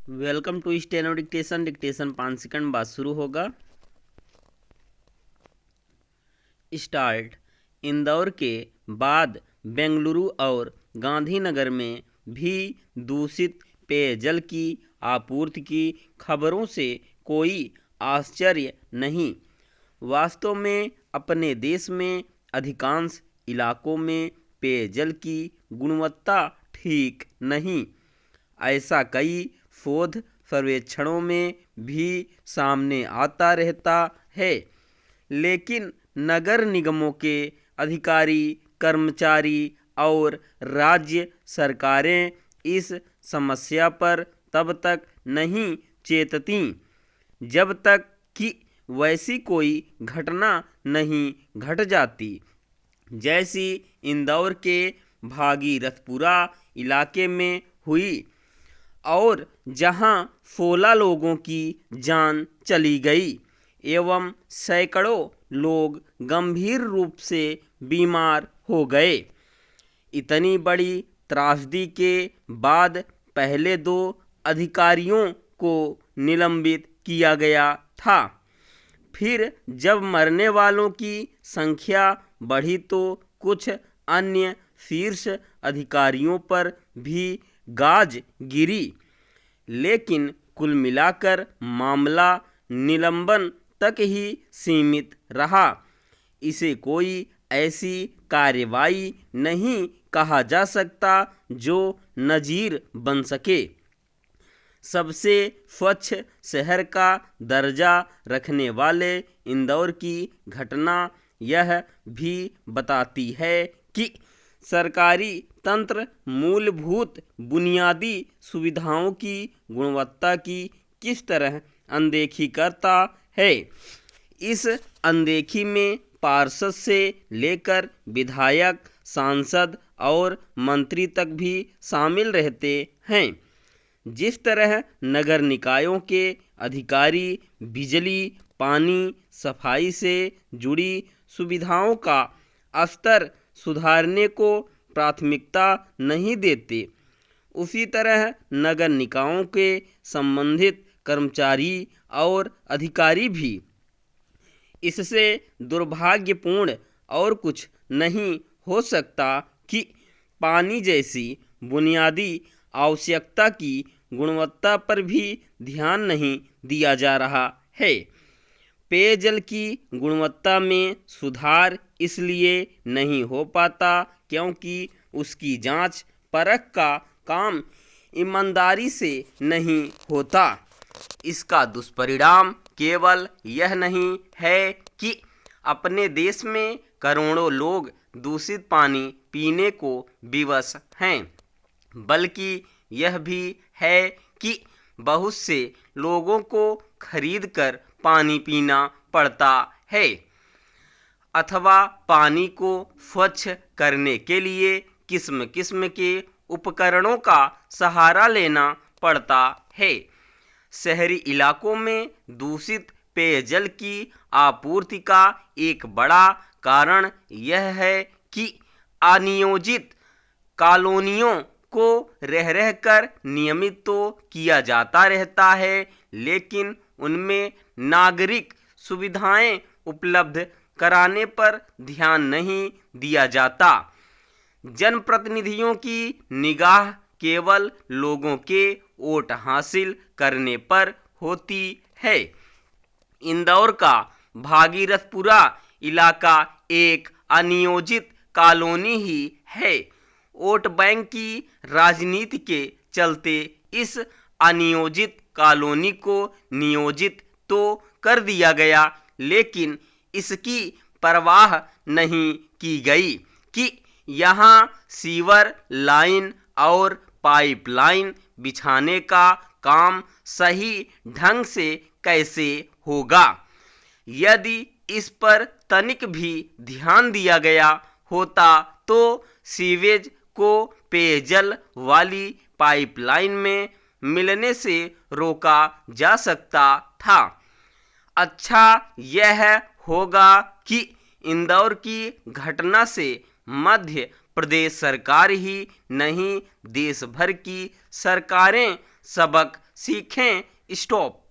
Welcome to steno dictation. Dictation 5 second बाद शुरू होगा। स्टार्ट। इंदौर के बाद बेंगलुरु और गांधीनगर में भी दूषित पेयजल की आपूर्ति की खबरों से कोई आश्चर्य नहीं। वास्तव में अपने देश में अधिकांश इलाकों में पेयजल की गुणवत्ता ठीक नहीं। ऐसा कई शोध सर्वेक्षणों में भी सामने आता रहता है, लेकिन नगर निगमों के अधिकारी, कर्मचारी और राज्य सरकारें इस समस्या पर तब तक नहीं चेतती जब तक कि वैसी कोई घटना नहीं घट जाती, जैसी इंदौर के भागीरथपुरा इलाके में हुई और जहां 16 लोगों की जान चली गई एवं सैकड़ों लोग गंभीर रूप से बीमार हो गए। इतनी बड़ी त्रासदी के बाद पहले 2 अधिकारियों को निलंबित किया गया था। फिर जब मरने वालों की संख्या बढ़ी तो कुछ अन्य शीर्ष अधिकारियों पर भी गाज गिरी, लेकिन कुल मिलाकर मामला निलंबन तक ही सीमित रहा। इसे कोई ऐसी कार्रवाई नहीं कहा जा सकता जो नजीर बन सके। सबसे स्वच्छ शहर का दर्जा रखने वाले इंदौर की घटना यह भी बताती है कि सरकारी तंत्र मूलभूत बुनियादी सुविधाओं की गुणवत्ता की किस तरह अनदेखी करता है। इस अनदेखी में पार्षद से लेकर विधायक, सांसद और मंत्री तक भी शामिल रहते हैं। जिस तरह नगर निकायों के अधिकारी बिजली, पानी, सफाई से जुड़ी सुविधाओं का स्तर सुधारने को प्राथमिकता नहीं देते, उसी तरह नगर निकायों के संबंधित कर्मचारी और अधिकारी भी। इससे दुर्भाग्यपूर्ण और कुछ नहीं हो सकता कि पानी जैसी बुनियादी आवश्यकता की गुणवत्ता पर भी ध्यान नहीं दिया जा रहा है। पेयजल की गुणवत्ता में सुधार इसलिए नहीं हो पाता क्योंकि उसकी जांच परख का काम ईमानदारी से नहीं होता। इसका दुष्परिणाम केवल यह नहीं है कि अपने देश में करोड़ों लोग दूषित पानी पीने को विवश हैं, बल्कि यह भी है कि बहुत से लोगों को खरीदकर पानी पीना पड़ता है अथवा पानी को स्वच्छ करने के लिए किस्म किस्म के उपकरणों का सहारा लेना पड़ता है। शहरी इलाकों में दूषित पेयजल की आपूर्ति का एक बड़ा कारण यह है कि अनियोजित कॉलोनियों को रह रहकर नियमित तो किया जाता रहता है, लेकिन उनमें नागरिक सुविधाएं उपलब्ध कराने पर ध्यान नहीं दिया जाता। जनप्रतिनिधियों की निगाह केवल लोगों के वोट हासिल करने पर होती है। इंदौर का भागीरथपुरा इलाका एक अनियोजित कॉलोनी ही है। वोट बैंक की राजनीति के चलते इस अनियोजित कॉलोनी को नियोजित तो कर दिया गया, लेकिन इसकी परवाह नहीं की गई कि यहाँ सीवर लाइन और पाइपलाइन बिछाने का काम सही ढंग से कैसे होगा। यदि इस पर तनिक भी ध्यान दिया गया होता तो सीवेज को पेयजल वाली पाइपलाइन में मिलने से रोका जा सकता था। अच्छा यह होगा कि इंदौर की घटना से मध्य प्रदेश सरकार ही नहीं देश भर की सरकारें सबक सीखें स्टॉप।